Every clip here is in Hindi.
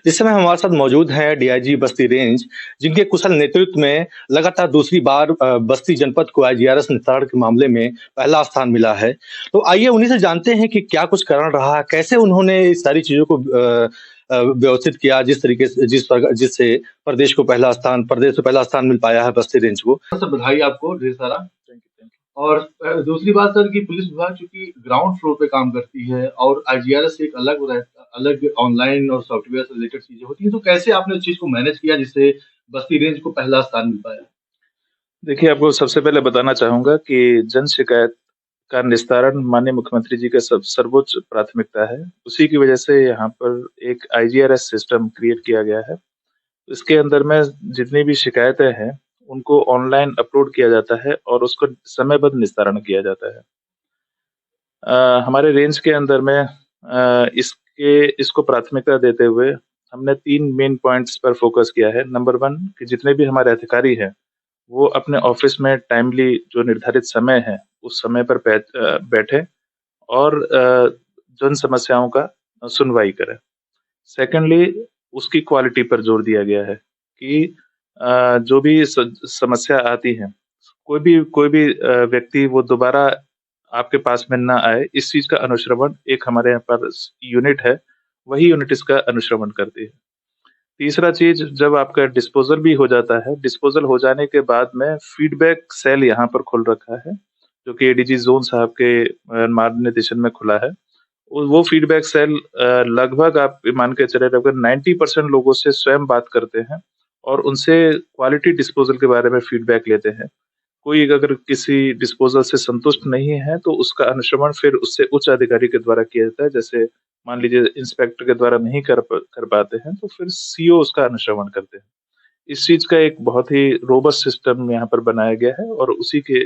इस समय हमारे साथ मौजूद हैं डीआईजी बस्ती रेंज, जिनके कुशल नेतृत्व में लगातार दूसरी बार बस्ती जनपद को आईजीआरएस निस्तारण के मामले में पहला स्थान मिला है। तो आइए उन्हीं से जानते हैं कि क्या कुछ कारण रहा, कैसे उन्होंने इस सारी चीज़ों को व्यवस्थित किया जिस तरीके से जिससे प्रदेश को पहला स्थान मिल पाया है बस्ती रेंज को। सर बधाई आपको ढेर सारा। Thank you. और दूसरी बात सर कि पुलिस विभाग चूंकि ग्राउंड फ्लोर पे काम करती है और आईजीआरएस से एक अलग ऑनलाइन और सॉफ्टवेयर से रिलेटेड चीजें होती हैं, तो कैसे आपने उस चीज को मैनेज किया जिससे बस्ती रेंज को पहला स्थान मिल पाया? देखिए, आपको सबसे पहले बताना चाहूँगा कि जन शिकायत का निस्तारण माननीय मुख्यमंत्री जी का सर्वोच्च प्राथमिकता है। उसी की वजह से यहाँ पर एक आईजीआरएस सिस्टम क्रिएट किया गया है। इसके अंदर में जितनी भी शिकायतें हैं, उनको ऑनलाइन अपलोड किया जाता है और उसको समयबद्ध निस्तारण किया जाता है। हमारे रेंज के अंदर में इसको प्राथमिकता देते हुए हमने 3 मेन पॉइंट्स पर फोकस किया है। नंबर 1 कि जितने भी हमारे अधिकारी हैं, वो अपने ऑफिस में टाइमली जो निर्धारित समय है, उस समय पर बैठे और जन समस्याओं का सुनवाई करें। सेकंडली उसकी क्वालिटी पर जोर दिया गया है कि जो भी समस्या आती है, कोई भी व्यक्ति वो दोबारा आपके पास में ना आए, इस चीज़ का अनुश्रवण एक हमारे यहाँ पर यूनिट है, वही यूनिट इसका अनुश्रवण करती है। तीसरा चीज़, जब आपका डिस्पोज़ल भी हो जाता है, डिस्पोज़ल हो जाने के बाद में फीडबैक सेल यहाँ पर खुल रखा है, जो कि एडीजी ज़ोन साहब के मार्गदर्शन में खुला है। वो फीडबैक सेल लगभग आप मान के चले लगभग 90% लोगों से स्वयं बात करते हैं और उनसे क्वालिटी डिस्पोज़ल के बारे में फीडबैक लेते हैं। कोई अगर किसी डिस्पोज़ल से संतुष्ट नहीं है, तो उसका अनुश्रवण फिर उससे उच्च अधिकारी के द्वारा किया जाता है। जैसे मान लीजिए इंस्पेक्टर के द्वारा नहीं कर पाते हैं, तो फिर सीओ उसका अनुश्रवण करते हैं। इस चीज़ का एक बहुत ही रोबस्ट सिस्टम यहाँ पर बनाया गया है और उसी के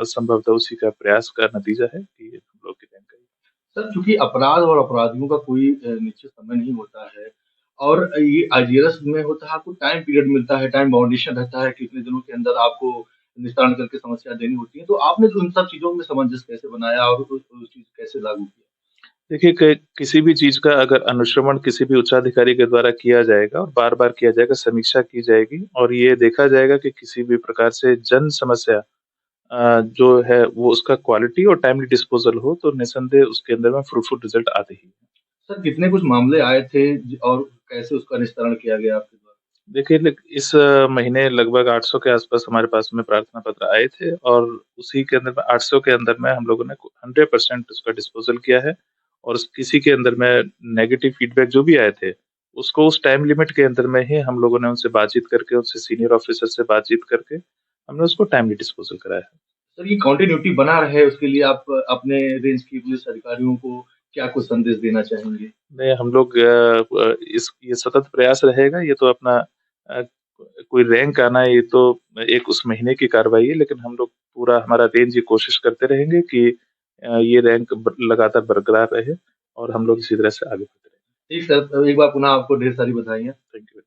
संभवतः उसी का प्रयास का नतीजा है कि हम लोग की रैंक आई। सर चूंकि अपराध और अपराधियों का कोई निश्चित समय नहीं होता है और ये आईजीआरएस में होता है, आपको टाइम पीरियड मिलता है, टाइम बाउंडेशन रहता है कि इतने दिनों के अंदर आपको निस्तारण करके समस्या देनी होती है। तो आपने उन सब चीजों में सामंजस्य कैसे बनाया और उस चीज कैसे लागू किया? देखिए, किसी भी चीज़ का अगर अनुश्रवण किसी भी उच्चाधिकारी के द्वारा किया जाएगा और बार-बार किया जाएगा, समीक्षा की जाएगी और ये देखा जाएगा कि किसी भी प्रकार से जन समस्या जो है वो उसका क्वालिटी और टाइमली डिस्पोज़ल हो, तो निसंदेह उसके अंदर में फ्रूटफुल रिज़ल्ट आते ही हैं। सर कितने कुछ मामले आए थे और कैसे उसका निस्तारण किया गया आपके द्वारा? देखिए, इस महीने लगभग 800 के आसपास हमारे पास में प्रार्थना पत्र आए थे और उसी के अंदर में 800 के अंदर में हम लोगों ने 100% उसका डिस्पोज़ल किया है और किसी के अंदर में नेगेटिव फीडबैक जो भी आए थे, उसको उस टाइम लिमिट के अंदर में ही हम लोगों ने उनसे बातचीत करके, उनसे सीनियर ऑफिसर से बातचीत करके, हमने उसको टाइमली डिस्पोज़ल कराया है। सर ये कंटिन्यूटी बना रहे उसके लिए आप अपने रेंज की पुलिस अधिकारियों को क्या कुछ संदेश देना चाहेंगे? नहीं, हम लोग ये सतत प्रयास रहेगा। ये तो अपना अ, कोई रैंक आना ये तो एक उस महीने की कार्रवाई है, लेकिन हम लोग पूरा हमारा रेंज ये कोशिश करते रहेंगे कि ये रैंक लगातार बरकरार रहे और हम लोग इसी तरह से आगे बढ़ते रहेंगे। ठीक सर, एक बार पुनः आपको ढेर सारी बधाइयाँ। Thank you.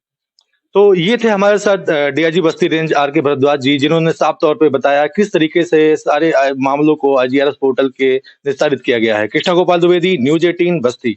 तो ये थे हमारे साथ डीआईजी बस्ती रेंज आर.के. भरद्वाज जी, जिन्होंने साफ तौर पे बताया किस तरीके से सारे मामलों को आईजीआरएस पोर्टल के निस्तारित किया गया है। कृष्णा गोपाल द्विवेदी, न्यूज़ 18 बस्ती।